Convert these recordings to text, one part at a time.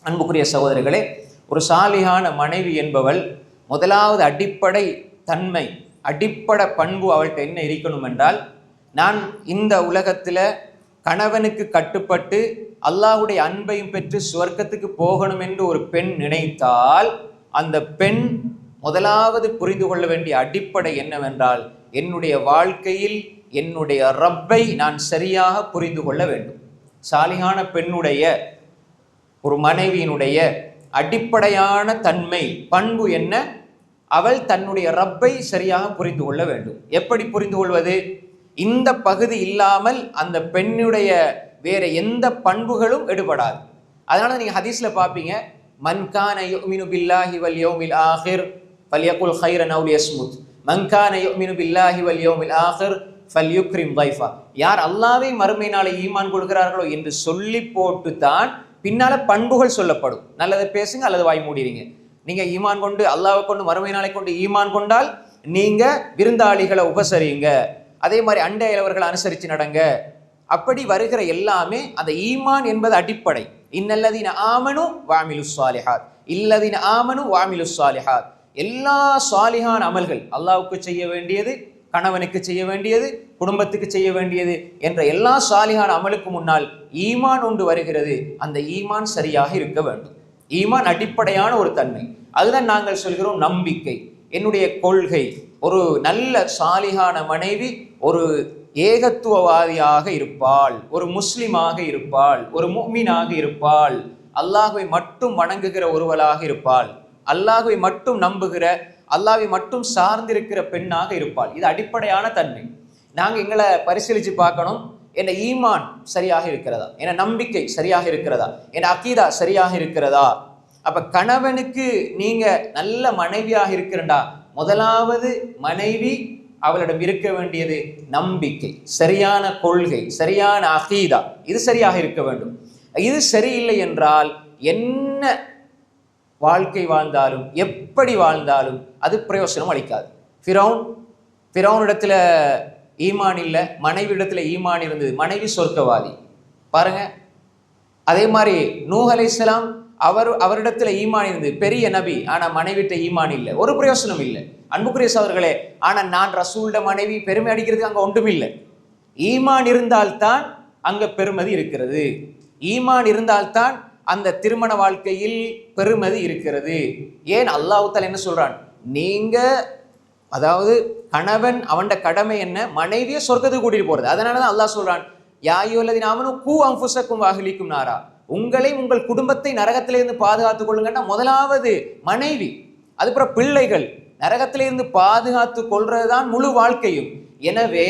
அன்புக்குரிய சகோதரர்களே, ஒரு சாலிகான மனைவி என்பவள் முதலாவது அடிப்படை தன்மை, அடிப்படை பண்பு அவள்கிட்ட என்ன இருக்கணும் என்றால், நான் இந்த உலகத்தில் கணவனுக்கு கட்டுப்பட்டு அல்லாஹ்வுடைய அன்பையும் பெற்று சுவர்க்கத்துக்கு போகணும் என்று ஒரு பெண் நினைத்தால், அந்த பெண் முதலாவது புரிந்து கொள்ள வேண்டிய அடிப்படை என்னவென்றால், என்னுடைய வாழ்க்கையில் என்னுடைய ரப்பை நான் சரியாக புரிந்து கொள்ள வேண்டும். சாலிகான பெண்ணுடைய, ஒரு மனைவியினுடைய அடிப்படையான தன்மை, பண்பு என்ன? அவள் தன்னுடைய ரப்பை சரியாக புரிந்து கொள்ள வேண்டும். எப்படி புரிந்து கொள்வது? இந்த பகுதி இல்லாமல் அந்த பெண்ணுடைய வேற எந்த பண்புகளும் எடுபடாது. அதனால நீங்க ஹதீஸ்ல பார்ப்பீங்க, மன் கான யுமினு பில்லாஹி வல் யௌமில் ஆகிர் ஃபல்யகுல் கைரன் அவ் லியஸ்முத், மன் கான யுமினு பில்லாஹி வல் யௌமில் ஆகிர் ஃபல்யுக்ரிம் தைஃபா. யார் அல்லாஹ்வை மறுமை நாளை ஈமான் கொள்கிறார்களோ என்று சொல்லி போட்டு தான் பின்னால பண்புகள் சொல்லப்படும். நல்லதை பேசுங்க அல்லது வாய் மூடிடுங்க. நீங்க ஈமான் கொண்டு அல்லாஹ்வை கொண்டு மறுமை நாளை கொண்டு ஈமான் கொண்டால் நீங்க விருந்தாளிகளை உபசரிங்க, அதே மாதிரி அண்டையவர்களை அனுசரித்து நடங்க. அப்படி வருகிற எல்லாமே அந்த ஈமான் என்பது அடிப்படை. இன்னல்லதீன ஆமனு வஅமிலு ஸாலிஹாத், இல்லதீன ஆமனு வஅமிலு ஸாலிஹாத். எல்லா சாலிஹான அமல்கள், அல்லாஹ்வுக்கு செய்ய வேண்டியது, கணவனுக்கு செய்ய வேண்டியது, குடும்பத்துக்கு செய்ய வேண்டியது என்ற எல்லா சாலிஹான அமலுக்கு முன்னால் ஈமான் ஒன்று வருகிறது. அந்த ஈமான் சரியாக இருக்க வேண்டும். ஈமான் அடிப்படையான ஒரு தன்மை. அதுதான் நாங்கள் சொல்கிறோம் நம்பிக்கை. என்னுடைய கொள்கை, ஒரு நல்ல சாலிஹான மனைவி ஒரு ஏகத்துவவாதியாக இருப்பாள், ஒரு முஸ்லிமாக இருப்பாள், ஒரு முஃமினாக இருப்பாள், அல்லாஹ்வை மட்டும் வணங்குகிற ஒருவளாக இருப்பாள், அல்லாஹ்வை மட்டும் நம்புகிற, அல்லாஹ்வை மட்டும் சார்ந்திருக்கிற பெண்ணாக இருப்பாள். இது அடிப்படையான தன்மை. நாங்கள் எங்களை பரிசீலித்து பார்க்கணும், என் ஈமான் சரியாக இருக்கிறதா, என் நம்பிக்கை சரியாக இருக்கிறதா, என் அகீதா சரியாக இருக்கிறதா. அப்ப கணவனுக்கு நீங்க நல்ல மனைவியாக இருக்கிறண்டா, முதலாவது மனைவி அவளிடம் இருக்க வேண்டியது நம்பிக்கை, சரியான கொள்கை, சரியான அகீதா, இது சரியாக இருக்க வேண்டும். இது சரியில்லை என்றால் என்ன வாழ்க்கை வாழ்ந்தாலும், எப்படி வாழ்ந்தாலும் அது பிரயோசனம் அளிக்காது. ஃபிரௌனிடத்துல ஈமான் இல்லை, மனைவி இடத்துல ஈமான் இருந்தது, மனைவி சொர்க்கவாதி பாருங்க. அதே மாதிரி நூஹ் அலைஹிஸ்ஸலாம் அவரிடத்துல ஈமான் இருந்தது, பெரிய நபி, ஆனா மனைவிட்ட ஈமான் இல்லை, ஒரு பிரயோசனம் இல்லை. அன்புக்குரிய சகோதரர்களே, ஆனா நான் ரசூலுடைய மனைவி, பெருமை அடிக்கிறதுக்கு அங்க ஒன்றும் இல்லை. ஈமான் இருந்தால்தான் அங்க பெருமதி இருக்கிறது. ஈமான் இருந்தால்தான் அந்த திருமண வாழ்க்கையில் பெருமதி இருக்கிறது. ஏன் அல்லாஹ் தஆலா என்ன சொல்றான்? நீங்க, அதாவது கணவன் அவன் கடமை என்ன? மனைவியை சொர்க்கத்துக்கு கூட்டிட்டு போறது. அதனாலதான் அல்லாஹ் சொல்றான், யா அய்யுஹல்லதீன ஆமனூ கூ அன்ஃபுஸக்கும் வ அஹ்லீக்கும் நாரா, உங்களை உங்கள் குடும்பத்தை நரகத்திலிருந்து பாதுகாத்துக் கொள்ளுங்கன்னா முதலாவது மனைவி, அதுக்கப்புறம் பிள்ளைகள், நரகத்திலிருந்து பாதுகாத்து கொள்றதுதான் முழு வாழ்க்கையும். எனவே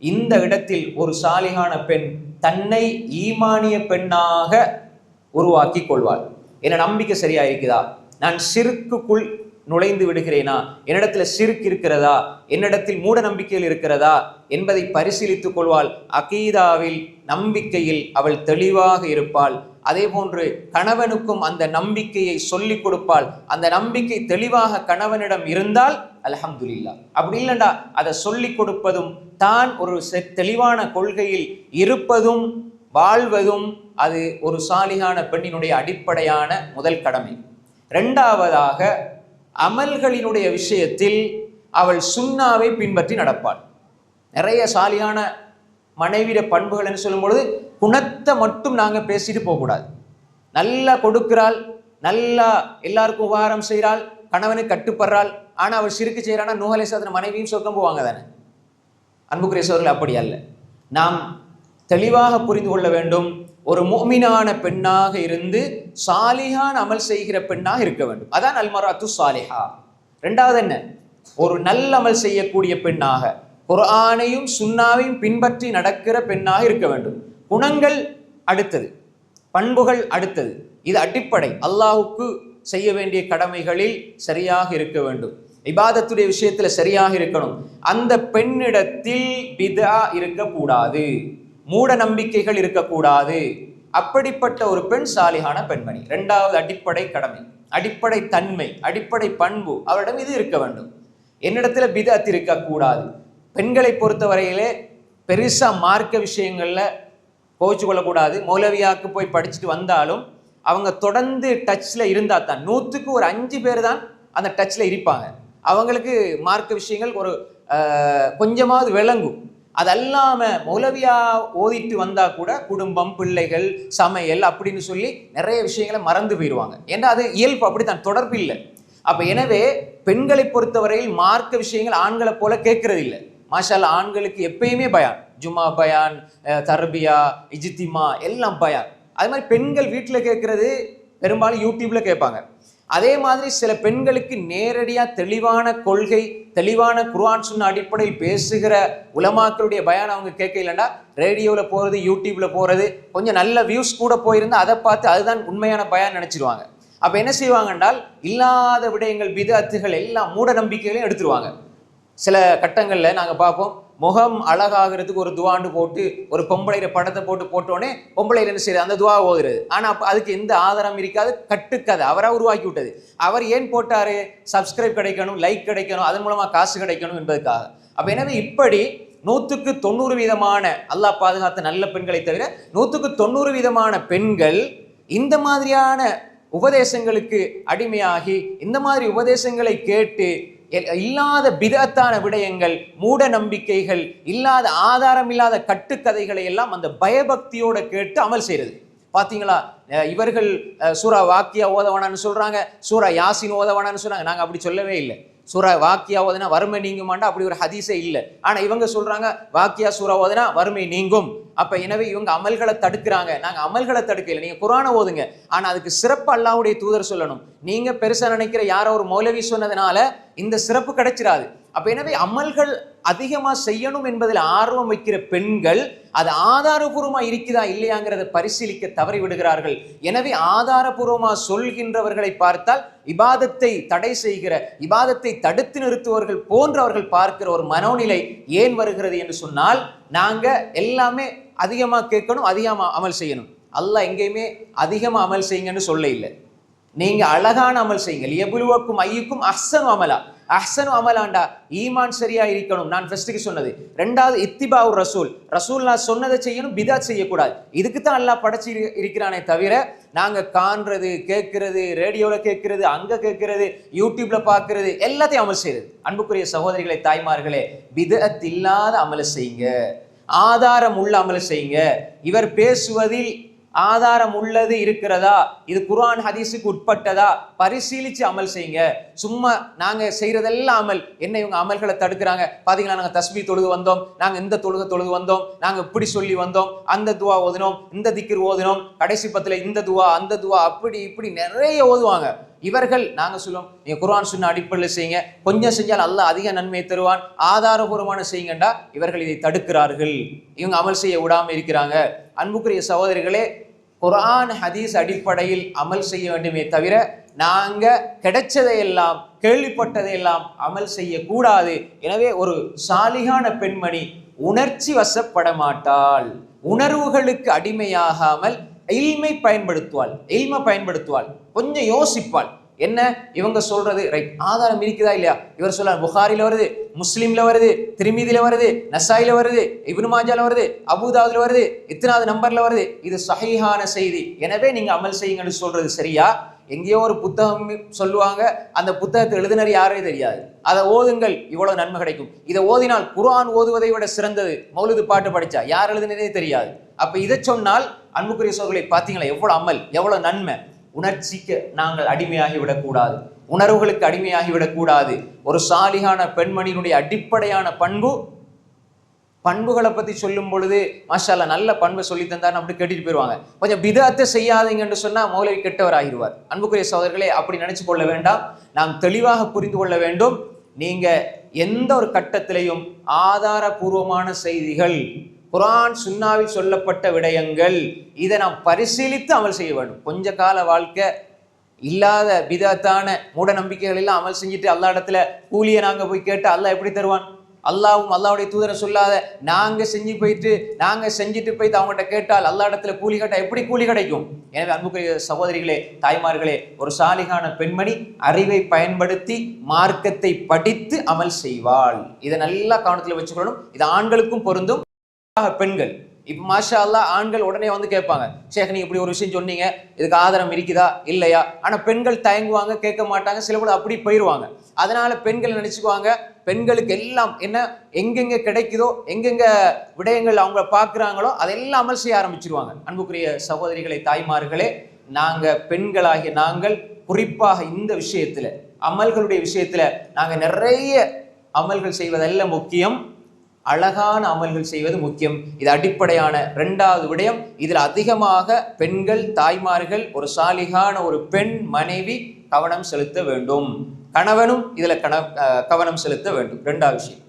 இந்த இடத்தில் ஒரு சாலிகான பெண் தன்னை ஈமானிய பெண்ணாக உருவாக்கி கொள்வாள். என்ன நம்பிக்கை சரியா இருக்குதா? நான் ஷிர்க்குக்குள் நுழைந்து விடுகிறேனா? என்னிடத்துல ஷிர்க் இருக்கிறதா? என்னிடத்தில் மூட நம்பிக்கையில் இருக்கிறதா என்பதை பரிசீலித்துக் கொள்வாள். அகீதாவில், நம்பிக்கையில் அவள் தெளிவாக இருப்பாள். அதே போன்று கணவனுக்கும் அந்த நம்பிக்கையை சொல்லிக் கொடுப்பாள். அந்த நம்பிக்கை தெளிவாக கணவனிடம் இருந்தால் அல்ஹம்துலில்லாஹ். அப்படி இல்லைண்டா அதை சொல்லிக் கொடுப்பதும், தான் ஒரு தெளிவான கொள்கையில் இருப்பதும் வாழ்வதும் அது ஒரு சாலிகான பெண்ணினுடைய அடிப்படையான முதல் கடமை. இரண்டாவதாக, அமல்களினுடைய விஷயத்தில் அவள் சுன்னாவை பின்பற்றி நடப்பாள். நிறைய சாலிகான மனைவிட பண்புகள் என்று சொல்லும் பொழுது குணத்தை மட்டும் நாங்கள் பேசிட்டு போகக்கூடாது. நல்லா கொடுக்கிறாள், நல்லா எல்லாருக்கும் உபகாரம் செய்கிறாள், கணவனுக்கு கட்டுப்படுறாள், ஆனால் அவள் சிறுக்கு செய்கிறான்னா நூஹ் அலைஹிஸ்ஸலாம் மனைவியும் சொர்க்கம் போவாங்க தானே? அன்புக்குரிய சகோதரர்களே, அப்படி அல்ல. நாம் தெளிவாக புரிந்து கொள்ள வேண்டும். ஒரு முஃமினான பெண்ணாக இருந்து சாலிஹான அமல் செய்கிற பெண்ணாக இருக்க வேண்டும். அதான் அல்மராத்து சாலிஹா. ரெண்டாவது என்ன? ஒரு நல்ல அமல் செய்யக்கூடிய பெண்ணாக, குர்ஆனையும் சுன்னாவையும் பின்பற்றி நடக்கிற பெண்ணாக இருக்க வேண்டும். குணங்கள் அடுத்தது, பண்புகள் அடுத்தது. இது அடிப்படை. அல்லாஹ்வுக்கு செய்ய வேண்டிய கடமைகளில் சரியாக இருக்க வேண்டும். இபாதத்துடைய விஷயத்துல சரியாக இருக்கணும். அந்த பெண்ணிடத்தில் பிதா இருக்கக்கூடாது, மூட நம்பிக்கைகள் இருக்கக்கூடாது. அப்படிப்பட்ட ஒரு பெண் சாலிகான பெண்மணி. இரண்டாவது அடிப்படை கடமை, அடிப்படை தன்மை, அடிப்படை பண்பு அவரிடம் இது இருக்க வேண்டும். என்னிடத்துல பிதஅத் இருக்கக்கூடாது. பெண்களை பொறுத்தவரையிலே பெருசா மார்க்க விஷயங்கள்ல கோவிச்சு கொள்ளக்கூடாது. மௌலவியாவுக்கு போய் படிச்சுட்டு வந்தாலும் அவங்க தொடர்ந்து டச்ல இருந்தா தான், 100க்கு ஒரு 5 பேர் தான் அந்த டச்ல இருப்பாங்க. அவங்களுக்கு மார்க்க விஷயங்கள் ஒரு கொஞ்சமாவது விளங்கும். அதல்லாம மௌலவியா ஓதிட்டு வந்தா கூட குடும்பம், பிள்ளைகள், சமையல் அப்படின்னு சொல்லி நிறைய விஷயங்களை மறந்து போயிடுவாங்க. ஏன்னா அது இயல்பு, அப்படித்தான், தொடர்பு இல்லை. அப்ப எனவே பெண்களை பொறுத்தவரையில் மார்க்க விஷயங்கள் ஆண்களை போல கேட்கறது இல்லை. மாஷா அல்லாஹ், ஆண்களுக்கு எப்பயுமே பயான், ஜும்மா பயான், தர்பியா, இஜ்திமா எல்லாம் பயான். அது மாதிரி பெண்கள் வீட்டில் கேட்கறது பெரும்பாலும் யூடியூப்ல கேட்பாங்க. அதே மாதிரி சில பெண்களுக்கு நேரடியா தெளிவான கொள்கை, தெளிவான குர்ஆன் சுன்னா அடிப்படையில் பேசுகிற உலமாக்களுடைய பயான் அவங்க கேட்க இல்லைன்னா ரேடியோவில் போறது, யூடியூப்ல போறது, கொஞ்சம் நல்ல வியூஸ் கூட போயிருந்தா அதை பார்த்து அதுதான் உண்மையான பயான் நினைச்சிருவாங்க. அப்ப என்ன செய்வாங்க என்றால், இல்லாத விடயங்கள், பிதஅத்துகள் எல்லாம் மூட நம்பிக்கைகளையும் எடுத்துருவாங்க. சில கட்டங்களில் நாங்கள் பார்ப்போம், முகம் அழகாகிறதுக்கு ஒரு துவாண்டு போட்டு ஒரு பொம்பளையில படத்தை போட்டோன்னே பொம்பளையில என்ன செய்யறது, அந்த துவா ஓதுறது. ஆனால் அதுக்கு எந்த ஆதாரம் இருக்காது, கட்டுக்கதை அவராக உருவாக்கி விட்டது. அவர் ஏன் போட்டாரு? சப்ஸ்கிரைப் கிடைக்கணும், லைக் கிடைக்கணும், அதன் மூலமா காசு கிடைக்கணும் என்பதற்காக. அப்ப எனவே இப்படி 100க்கு 90% அல்லாஹ் பாதுகாத்த நல்ல பெண்களை தவிர 100க்கு 90% பெண்கள் இந்த மாதிரியான உபதேசங்களுக்கு அடிமையாகி, இந்த மாதிரி உபதேசங்களை கேட்டு இல்லாத பிதத்தான விடயங்கள், மூட நம்பிக்கைகள், இல்லாத ஆதாரம் இல்லாத கட்டுக்கதைகளை எல்லாம் அந்த பயபக்தியோட கேட்டு அமல் செய்யறது. பாத்தீங்களா, இவர்கள் சூரா வாக்கியா ஓதவானான்னு சொல்றாங்க, சூரா யாசின் ஓதவானான்னு சொல்றாங்க. நாங்க அப்படி சொல்லவே இல்லை. சூரா வாக்கியா ஓதுனா வறுமை நீங்குமாண்டா அப்படி ஒரு ஹதீஸே இல்லை. ஆனா இவங்க சொல்றாங்க வாக்கியா சூரா ஓதுனா வறுமை நீங்கும். அப்ப எனவே இவங்க அமல்களை தடுக்கிறாங்க. நாங்க அமல்களை தடுக்கல, நீங்க குர்ஆனை ஓதுங்க. ஆனா அதுக்கு சிறப்பு அல்லாஹ்வுடைய தூதர் சொல்லணும். நீங்க பெருசா நினைக்கிற யாரோ ஒரு மௌலவி சொன்னதுனால இந்த சிறப்பு கிடைச்சிடாது. அப்ப எனவே அமல்கள் அதிகமா செய்யணும் என்பதில் ஆர்வம் வைக்கிற பெண்கள் அது ஆதாரபூர்வமா இருக்குதா இல்லையாங்கிறத பரிசீலிக்க தவறி விடுகிறார்கள். எனவே ஆதாரபூர்வமா சொல்கின்றவர்களை பார்த்தால் இபாதத்தை தடை செய்கிற, இபாதத்தை தடுத்து நிறுத்துவர்கள் போன்றவர்கள் பார்க்கிற ஒரு மனோநிலை ஏன் வருகிறது என்று சொன்னால், நாங்க எல்லாமே அதிகமா கேட்கணும், அதிகமா அமல் செய்யணும். அல்லாஹ் எங்கேயுமே அதிகமா அமல் செய்யுங்கன்னு சொல்ல இல்லை. நீங்க அழகான அமல் செய்யுங்க. எபுலுவக்கும் ஐயுக்கும் அஹ்சனு அமலா, அஹ்சனு அமலாண்டா ஈமான் சரியா இருக்கணும். நான் ஃபர்ஸ்ட்டுக்கு சொன்னது. ரெண்டாவது இத்திபாவு ரசூல், ரசூல்லா சொன்னதை செய்யணும், பிதாத் செய்யக்கூடாது. இதுக்கு தான் அல்லாஹ் படைச்சி இருக்கிறானே தவிர நாங்க காண்றது, கேட்கறது, ரேடியோவில் கேட்கறது, அங்க கேட்கறது, யூடியூப்ல பார்க்கறது எல்லாத்தையும் அமல் செய்யறது. அன்புக்குரிய சகோதரிகளை, தாய்மார்களே, பிதஅத் இல்லாத அமலை செய்யுங்க, ஆதாரம் உள்ள அமலை செய்யுங்க. இவர் பேசுவதில் ஆதாரம் உள்ளது இருக்கிறதா, இது குர்ஆன் ஹதீஸுக்கு உட்பட்டதா, பரிசீலிச்சு அமல் செய்யுங்க. சும்மா நாங்க செய்யறதெல்லாம் அமல். என்ன இவங்க அமல்களை தடுக்கிறாங்க பாத்தீங்களா? நாங்க தஸ்பீஹ் தொழுது வந்தோம், நாங்க இந்த தொழுது வந்தோம், நாங்க இப்படி சொல்லி வந்தோம், அந்த துவா ஓதினோம், இந்த திக்ர் ஓதினோம், கடைசி பத்துல இந்த துவா அந்த துவா, அப்படி இப்படி நிறைய ஓதுவாங்க இவர்கள். நாங்க சொல்லுவோம், நீங்க குர்ஆன் சுன்னா அடிப்படையில் செய்யுங்க, கொஞ்சம் செஞ்சால் அல்லாஹ் அதிக நன்மை தருவான், ஆதாரபூர்வமான செய்யுங்கண்டா இவர்கள் இதை தடுக்கிறார்கள், இவங்க அமல் செய்ய விடாம இருக்கிறாங்க. அன்புக்குரிய சகோதரிகளே, குர்ஆன் ஹதீஸ் அடிப்படையில் அமல் செய்ய வேண்டுமே தவிர நாங்க கிடைச்சதையெல்லாம், கேள்விப்பட்டதையெல்லாம் அமல் செய்யக்கூடாது. எனவே ஒரு சாலிகான பெண்மணி உணர்ச்சி வசப்பட மாட்டாள், உணர்வுகளுக்கு அடிமையாகாமல் இல்மை பயன்படுத்துவாள், கொஞ்சம் யோசிப்பாள். என்ன இவங்க சொல்றது ரைட், ஆதாரம் இருக்குதா இல்லையா? இவர் சொல்ல புகாரில வருது, முஸ்லிம்ல வருது, திர்மிதில வருது, நசாயில வருது, இப்னு மாஜால வருது, அபூதாவுதுல வருது, இத்தனாவது நம்பர்ல வருது, இது சஹீஹான செய்தி, எனவே நீங்க அமல் செய்யுங்கன்னு சொல்றது சரியா? எங்கேயோ ஒரு புத்தகம் சொல்லுவாங்க, அந்த புத்தகத்தை எழுதினர் யாரே தெரியாது, அதை ஓதுங்கள் இவ்வளவு நன்மை கிடைக்கும். இதை ஓதினால் குர்ஆன் ஓதுவதை விட சிறந்தது மௌலிது பாட்டு படிச்சா, யார் எழுதினதே தெரியாது. அப்ப இதை சொன்னால் அன்புக்குரிய சோதர்களை பார்த்தீங்களா எவ்வளவு அமல், எவ்வளவு நன்மை. உணர்ச்சிக்கு நாங்கள் அடிமையாகி விடக்கூடாது, உணர்வுகளுக்கு அடிமையாகி விடக்கூடாது. ஒரு சாலிகான பெண்மணியினுடைய அடிப்படையான பண்புகளை பத்தி சொல்லும் பொழுது மாஷா அல்லாஹ் நல்ல பண்பை சொல்லி தந்தார் அப்படி கேட்டுட்டு போயிடுவாங்க. கொஞ்சம் பிதஅத்தை செய்யாதீங்கன்னு சொன்னா மௌலவி கெட்டவர் ஆகிடுவார். அன்புக்குரிய சகோதரர்களே, அப்படி நினைச்சு கொள்ள வேண்டாம். நாம் தெளிவாக புரிந்து கொள்ள வேண்டும். நீங்க எந்த ஒரு கட்டத்திலையும் ஆதாரபூர்வமான செய்திகள், குர்ஆன் சுன்னாவில் சொல்லப்பட்ட விடயங்கள், இதை நாம் பரிசீலித்து அமல் செய்ய வேண்டும். கொஞ்ச கால வாழ்க்கை இல்லாத பிதத்தான மூட நம்பிக்கைகள் எல்லாம் அமல் செஞ்சுட்டு அல்லாஹ் இடத்துல கூலியை நாங்க போய் கேட்டு அல்லாஹ் எப்படி தருவான்? அல்லாஹ்வும் அல்லாஹ்வுடைய தூதரை சொல்லாத நாங்க செஞ்சுட்டு போயிட்டு அவங்ககிட்ட கேட்டால் அல்லாஹ் இடத்துல கூலி கேட்டா எப்படி கூலி கிடைக்கும்? எனவே அன்புக்குரிய சகோதரிகளே, தாய்மார்களே, ஒரு சாலிகான பெண்மணி அறிவை பயன்படுத்தி மார்க்கத்தை படித்து அமல் செய்வாள். இதை நல்லா கவனத்தில் வச்சுக்கணும். இது ஆண்களுக்கும் பொருந்தும். பெண்கள் இப்ப மாஷா அல்லாஹ் ஆண்கள் உடனே வந்து கேட்பாங்க, ஷேக் நீங்க இப்படி ஒரு விஷயம் சொன்னீங்க, இதுக்கு ஆதாரம் இருக்குதா இல்லையா? ஆனா பெண்கள் தயங்குவாங்க, கேட்க மாட்டாங்க, சில கூட அப்படி போயிடுவாங்க. அதனால பெண்கள் நினைச்சுக்குவாங்க, பெண்களுக்கு எல்லாம் என்ன எங்கெங்க கிடைக்குதோ, எங்கெங்க விடயங்கள் அவங்க பார்க்குறாங்களோ அதெல்லாம் அமல் செய்ய ஆரம்பிச்சிருவாங்க. அன்புக்குரிய சகோதரிகளை, தாய்மார்களே, நாங்க பெண்களாகிய நாங்கள் குறிப்பாக இந்த விஷயத்துல, அமல்களுடைய விஷயத்துல நாங்க நிறைய அமல்கள் செய்வதல்ல முக்கியம், அழகான அமல்கள் செய்வது முக்கியம். இது அடிப்படையான இரண்டாவது விடயம். இதில் அதிகமாக பெண்கள், தாய்மார்கள், ஒரு சாலிகான ஒரு பெண் மனைவி கவனம் செலுத்த வேண்டும். கணவனும் இதுல கவனம் செலுத்த வேண்டும். இரண்டாவது விஷயம்.